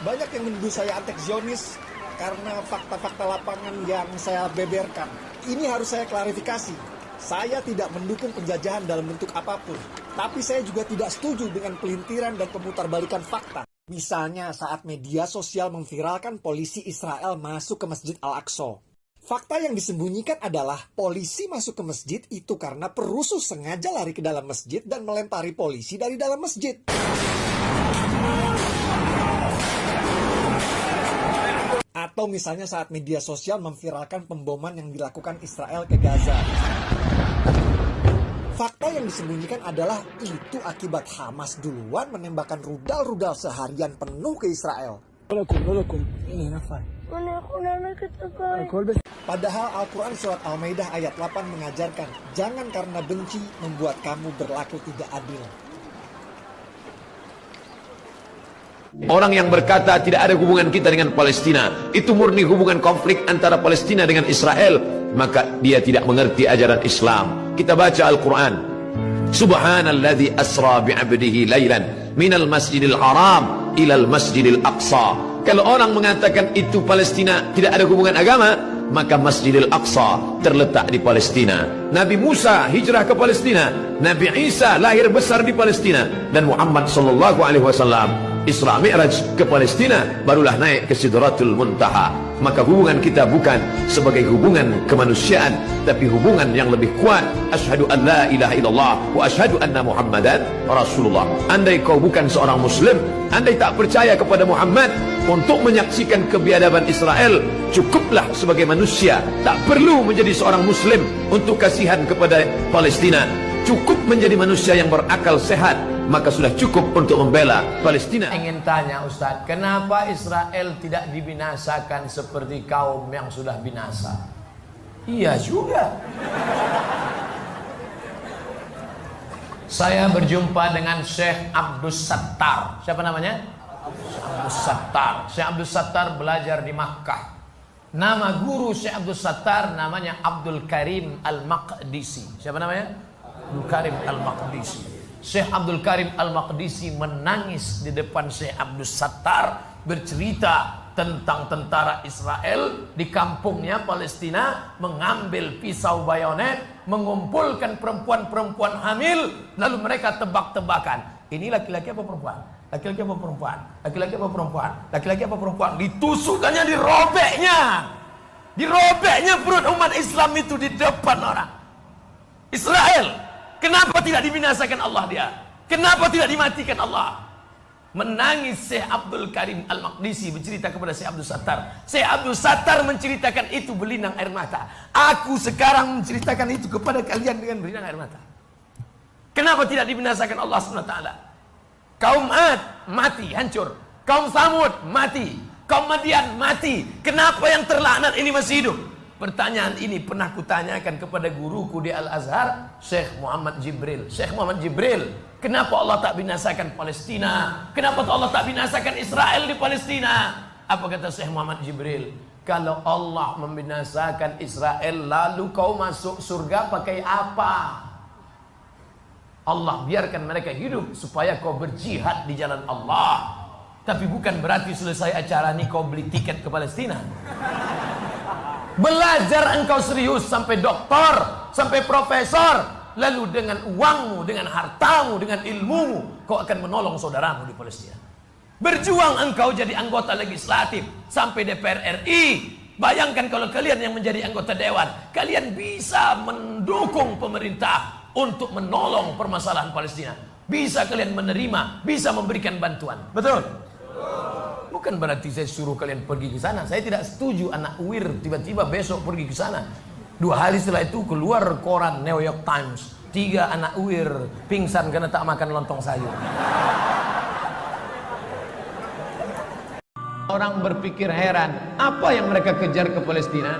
Banyak yang menuduh saya antek-Zionis karena fakta-fakta lapangan yang saya beberkan. Ini harus saya klarifikasi. Saya tidak mendukung penjajahan dalam bentuk apapun. Tapi saya juga tidak setuju dengan pelintiran dan pemutarbalikan fakta. Misalnya saat media sosial memviralkan polisi Israel masuk ke Masjid Al-Aqsa. Fakta yang disembunyikan adalah polisi masuk ke masjid itu karena perusuh sengaja lari ke dalam masjid dan melempari polisi dari dalam masjid. Atau misalnya saat media sosial memviralkan pemboman yang dilakukan Israel ke Gaza. Fakta yang disembunyikan adalah itu akibat Hamas duluan menembakkan rudal-rudal seharian penuh ke Israel. Padahal Al-Quran Surat Al-Maidah ayat 8 mengajarkan, jangan karena benci membuat kamu berlaku tidak adil. Orang yang berkata tidak ada hubungan kita dengan Palestina, itu murni hubungan konflik antara Palestina dengan Israel, maka dia tidak mengerti ajaran Islam. Kita baca Al-Quran, Subhanalladzi asra bi'abdihi laylan minal masjidil haram ilal masjidil aqsa. Kalau orang mengatakan itu Palestina tidak ada hubungan agama, maka Masjidil Aqsa terletak di Palestina. Nabi Musa hijrah ke Palestina, Nabi Isa lahir besar di Palestina, dan Muhammad sallallahu alaihi wasallam Isra Mi'raj ke Palestina, barulah naik ke Sidratul Muntaha. Maka hubungan kita bukan sebagai hubungan kemanusiaan, tapi hubungan yang lebih kuat. Asyhadu an la ilaha illallah wa asyhadu anna Muhammadan Rasulullah. Andai kau bukan seorang muslim, andai tak percaya kepada Muhammad, untuk menyaksikan kebiadaban Israel cukuplah sebagai manusia, tak perlu menjadi seorang muslim untuk kasihan kepada Palestina. Cukup menjadi manusia yang berakal sehat, maka sudah cukup untuk membela Palestina. Ingin tanya Ustaz, kenapa Israel tidak dibinasakan seperti kaum yang sudah binasa? Iya juga. Saya berjumpa dengan Syekh Abdus Sattar. Siapa namanya? Abdus Sattar. Syekh Abdus Sattar belajar di Makkah. Nama guru Syekh Abdus Sattar namanya Abdul Karim Al-Maqdisi. Siapa namanya? Abdul Karim Al-Maqdisi. Syekh Abdul Karim Al-Maqdisi menangis di depan Syekh Abdus Sattar, bercerita tentang tentara Israel di kampungnya Palestina mengambil pisau bayonet, mengumpulkan perempuan-perempuan hamil, lalu mereka tebak-tebakan, ini laki-laki apa perempuan? Laki-laki apa perempuan? Laki-laki apa perempuan? Laki-laki apa perempuan? Ditusukkannya, dirobeknya perut umat Islam itu di depan orang Israel. Kenapa tidak dibinasakan Allah dia? Kenapa tidak dimatikan Allah? Menangis Syekh Abdul Karim Al-Maqdisi bercerita kepada Syekh Abdul Sattar. Syekh Abdul Sattar menceritakan itu berlinang air mata. Aku sekarang menceritakan itu kepada kalian dengan berlinang air mata. Kenapa tidak dibinasakan Allah SWT? Kaum Ad mati, hancur. Kaum Samud mati. Kaum Madian mati. Kenapa yang terlaknat ini masih hidup? Pertanyaan ini pernah kutanyakan kepada guruku di Al-Azhar, Syekh Muhammad Jibril. Syekh Muhammad Jibril, kenapa Allah tak binasakan Palestina? Kenapa Allah tak binasakan Israel di Palestina? Apa kata Syekh Muhammad Jibril? Kalau Allah membinasakan Israel, lalu kau masuk surga pakai apa? Allah biarkan mereka hidup supaya kau berjihad di jalan Allah. Tapi bukan berarti selesai acara ini kau beli tiket ke Palestina. Belajar engkau serius sampai doktor, sampai profesor, lalu dengan uangmu, dengan hartamu, dengan ilmumu, kau akan menolong saudaramu di Palestina. Berjuang engkau jadi anggota legislatif sampai DPR RI. Bayangkan kalau kalian yang menjadi anggota dewan, kalian bisa mendukung pemerintah untuk menolong permasalahan Palestina. Bisa kalian menerima, bisa memberikan bantuan. Betul? Bukan berarti saya suruh kalian pergi ke sana. Saya tidak setuju anak UIR tiba-tiba besok pergi ke sana. 2 hari setelah itu keluar koran New York Times, 3 anak UIR pingsan karena tak makan lontong sayur. Orang berpikir heran, apa yang mereka kejar ke Palestina?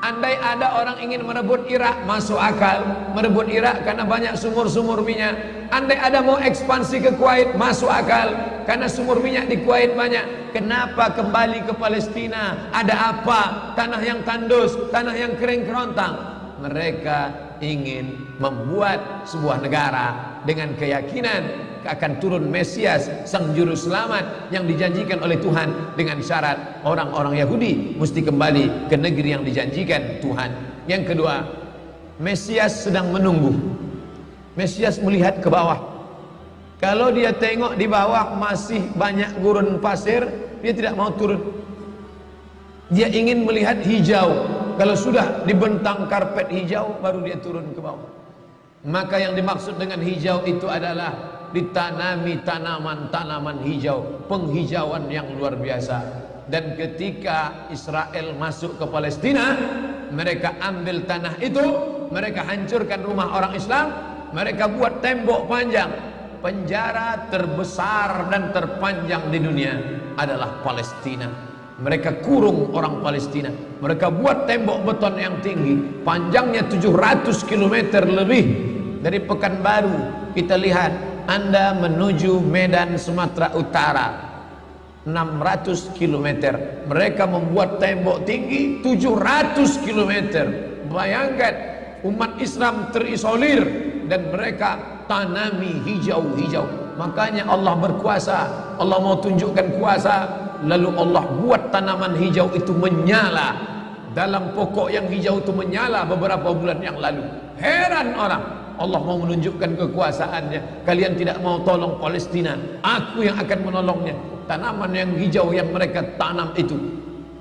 Andai ada orang ingin merebut Irak, masuk akal. Merebut Irak karena banyak sumur-sumur minyak. Andai ada mau ekspansi ke Kuwait, masuk akal. Karena sumur minyak di Kuwait banyak. Kenapa kembali ke Palestina? Ada apa? Tanah yang tandus, tanah yang kering kerontang. Mereka ingin membuat sebuah negara dengan keyakinan akan turun Mesias, sang juru selamat yang dijanjikan oleh Tuhan, dengan syarat orang-orang Yahudi mesti kembali ke negeri yang dijanjikan Tuhan. Yang kedua, Mesias sedang menunggu. Mesias melihat ke bawah. Kalau dia tengok di bawah masih banyak gurun pasir, dia tidak mau turun. Dia ingin melihat hijau. Kalau sudah dibentang karpet hijau, baru dia turun ke bawah. Maka yang dimaksud dengan hijau itu adalah ditanami tanaman-tanaman hijau, penghijauan yang luar biasa. Dan ketika Israel masuk ke Palestina, mereka ambil tanah itu, mereka hancurkan rumah orang Islam, mereka buat tembok panjang. Penjara terbesar dan terpanjang di dunia adalah Palestina. Mereka kurung orang Palestina. Mereka buat tembok beton yang tinggi, panjangnya 700 km lebih. Dari Pekanbaru kita lihat, Anda menuju Medan Sumatera Utara 600 km. Mereka membuat tembok tinggi 700 km. Bayangkan, umat Islam terisolir dan mereka tanami hijau-hijau. Makanya Allah berkuasa, Allah mau tunjukkan kuasa, lalu Allah buat tanaman hijau itu menyala. Dalam pokok yang hijau itu menyala beberapa bulan yang lalu. Heran orang, Allah mau menunjukkan kekuasaannya. Kalian tidak mau tolong Palestina, aku yang akan menolongnya. Tanaman yang hijau yang mereka tanam itu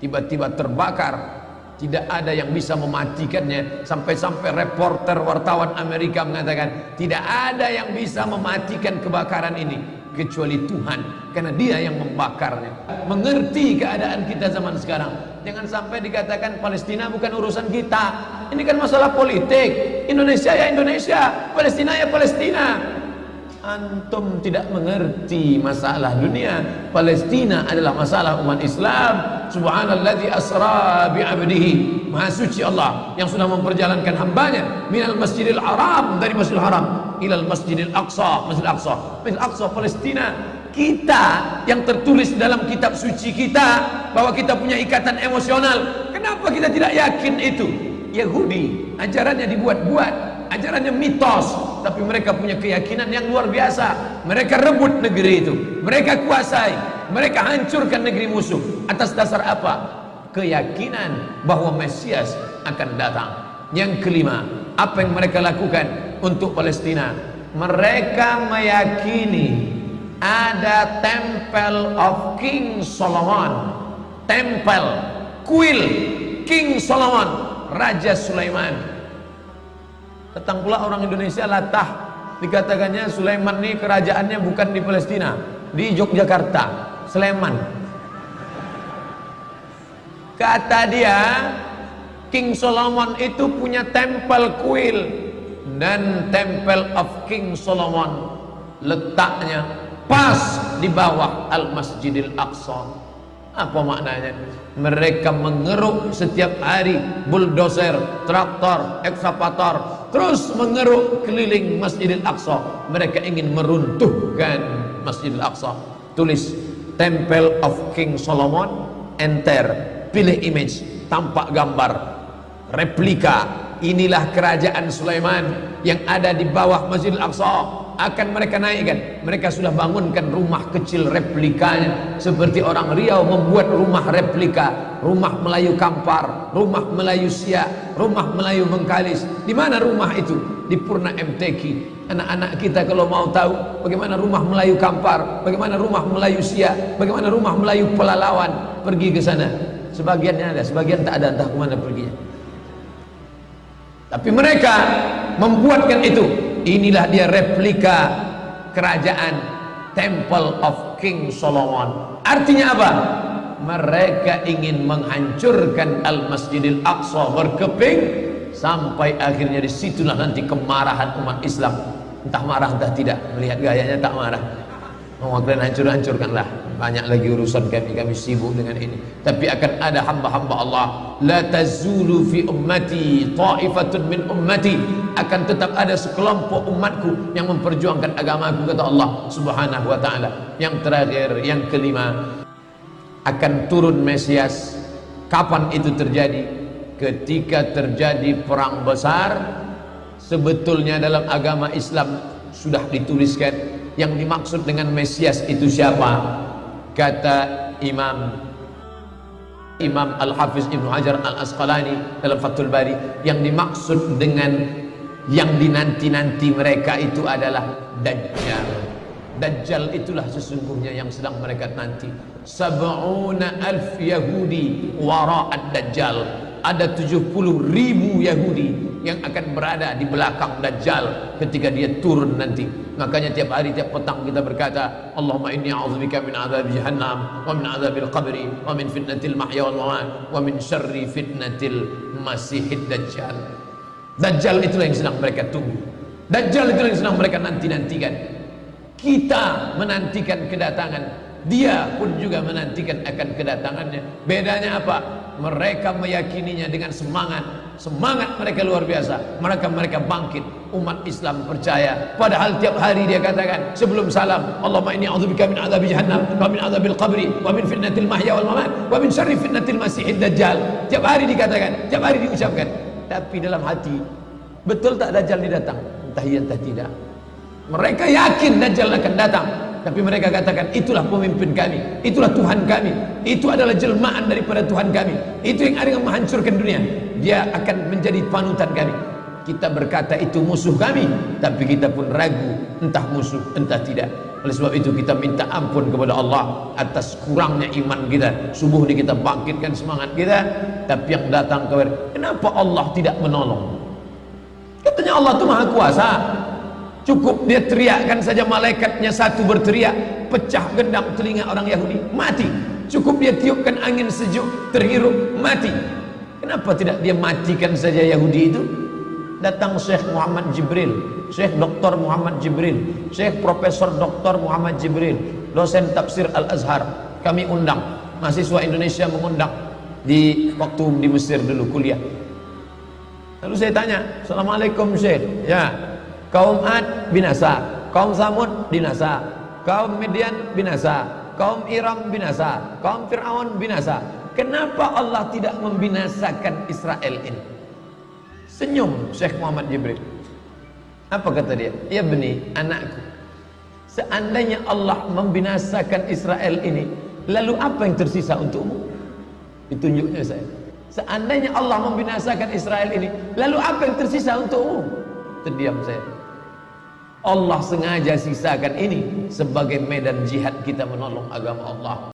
tiba-tiba terbakar. Tidak ada yang bisa mematikannya. Sampai-sampai reporter wartawan Amerika mengatakan, tidak ada yang bisa mematikan kebakaran ini kecuali Tuhan, karena Dia yang membakarnya. Mengerti keadaan kita zaman sekarang. Jangan sampai dikatakan Palestina bukan urusan kita. Ini kan masalah politik. Indonesia ya Indonesia, Palestina ya Palestina. Antum tidak mengerti masalah dunia. Palestina adalah masalah umat Islam. Subhanalladzi asra bi'abdihi. Maha suci Allah yang sudah memperjalankan hambanya minal masjidil haram, dari masjidil haram, ilal masjidil aqsa, masjidil aqsa, masjidil aqsa Palestina. Kita yang tertulis dalam kitab suci kita bahwa kita punya ikatan emosional, kenapa kita tidak yakin itu? Yahudi ajarannya dibuat-buat, ajarannya mitos, tapi mereka punya keyakinan yang luar biasa. Mereka rebut negeri itu, mereka kuasai, mereka hancurkan negeri musuh. Atas dasar apa? Keyakinan bahwa Mesias akan datang. Yang kelima, apa yang mereka lakukan untuk Palestina? Mereka meyakini ada Temple of King Solomon, tempel, kuil King Solomon, Raja Sulaiman. Datang pula orang Indonesia latah, dikatakannya Sulaiman ini kerajaannya bukan di Palestina, di Yogyakarta, Sleman. Kata dia, King Solomon itu punya tempel kuil, dan Temple of King Solomon letaknya pas di bawah Al-Masjidil Aqsa. Apa maknanya? Mereka mengeruk setiap hari bulldozer, traktor, ekskavator, terus mengeruk keliling Masjidil Aqsa. Mereka ingin meruntuhkan Masjidil Aqsa. Tulis Temple of King Solomon, enter, pilih image, tampak gambar replika. Inilah kerajaan Sulaiman yang ada di bawah Masjidil Aqsa. Akan mereka naikkan. Mereka sudah bangunkan rumah kecil replikanya, seperti orang Riau membuat rumah replika, rumah Melayu Kampar, rumah Melayu Siak, rumah Melayu Bengkalis. Di mana rumah itu? Di Purna MTQ. Anak-anak kita kalau mau tahu bagaimana rumah Melayu Kampar, bagaimana rumah Melayu Siak, bagaimana rumah Melayu Pelalawan, pergi ke sana. Sebagiannya ada, sebagian tak ada, entah kemana perginya. Tapi mereka membuatkan itu. Inilah dia replika kerajaan Temple of King Solomon. Artinya apa? Mereka ingin menghancurkan Al-Masjidil Aqsa berkeping, sampai akhirnya disitulah nanti kemarahan umat Islam. Entah marah entah tidak, melihat gayanya tak marah. Mau kalian hancur-hancurkanlah. Banyak lagi urusan kami sibuk dengan ini. Tapi akan ada hamba-hamba Allah. La tazulu fi ummati ta'ifatun min ummati. Akan tetap ada sekelompok umatku yang memperjuangkan agamaku, kata Allah Subhanahu wa ta'ala. Yang terakhir, yang kelima, akan turun Mesias. Kapan itu terjadi? Ketika terjadi perang besar. Sebetulnya dalam agama Islam sudah dituliskan Yang dimaksud dengan Mesias itu siapa? Kata Imam Al-Hafiz Ibnu Hajar Al-Asqalani dalam Fathul Bari, yang dimaksud dengan yang dinanti-nanti mereka itu adalah Dajjal. Dajjal itulah sesungguhnya yang sedang mereka nanti. 70,000 Yahudi wara'ad Dajjal. Ada 70.000 Yahudi yang akan berada di belakang Dajjal ketika dia turun nanti. Makanya tiap hari, tiap petang kita berkata, Allahumma inni a'udzubika min adzabi jahannam wa min adzabil qabri wa min fitnatil mahya wal mamat wa min syarri fitnatil masihid dajjal. Dajjal itulah yang sedang mereka tunggu. Dajjal itulah yang sedang mereka nanti-nantikan. Kita menantikan kedatangan, dia pun juga menantikan akan kedatangannya. Bedanya apa? Mereka meyakininya dengan semangat mereka luar biasa. Mereka bangkit. Umat Islam percaya. Padahal tiap hari dia katakan sebelum salam, Allahumma inni a'udzubika min adzabi jahannam wa min adzabil qabri wa min fitnatil mahya wal mamat wa min syarri fitnatil masihid dajjal. Tiap hari dikatakan, tiap hari diucapkan. Tapi dalam hati, betul tak Dajjal ini datang? Entah iya entah tidak. Mereka yakin Dajjal akan datang, tapi mereka katakan itulah pemimpin kami, itulah Tuhan kami, itu adalah jelmaan daripada Tuhan kami, itu yang akan menghancurkan dunia, dia akan menjadi panutan kami. Kita berkata itu musuh kami, tapi kita pun ragu entah musuh entah tidak. Oleh sebab itu kita minta ampun kepada Allah atas kurangnya iman kita. Subuh ini kita bangkitkan semangat kita, tapi yang datang kepada, kenapa Allah tidak menolong? Katanya Allah itu maha kuasa. Cukup dia teriakkan saja, malaikatnya satu berteriak, pecah gendang telinga orang Yahudi, mati. Cukup dia tiupkan angin sejuk, terhirup, mati. Kenapa tidak dia matikan saja Yahudi itu? Datang Syekh Muhammad Jibril, Syekh Dr. Muhammad Jibril, Syekh Profesor Dr. Muhammad Jibril, dosen tafsir Al-Azhar. Kami undang, mahasiswa Indonesia mengundang di waktu di Mesir dulu kuliah. Lalu saya tanya, Assalamualaikum Syekh. Ya, kaum Ad binasa, kaum Samud binasa, kaum Midian binasa, kaum Iram binasa, kaum Fir'aun binasa. Kenapa Allah tidak membinasakan Israel ini? Senyum Syekh Muhammad Jibril. Apa kata dia? Ya beni, anakku, seandainya Allah membinasakan Israel ini, lalu apa yang tersisa untukmu? Ditunjuknya saya. Seandainya Allah membinasakan Israel ini, lalu apa yang tersisa untukmu? Terdiam saya. Allah sengaja sisakan ini sebagai medan jihad kita menolong agama Allah.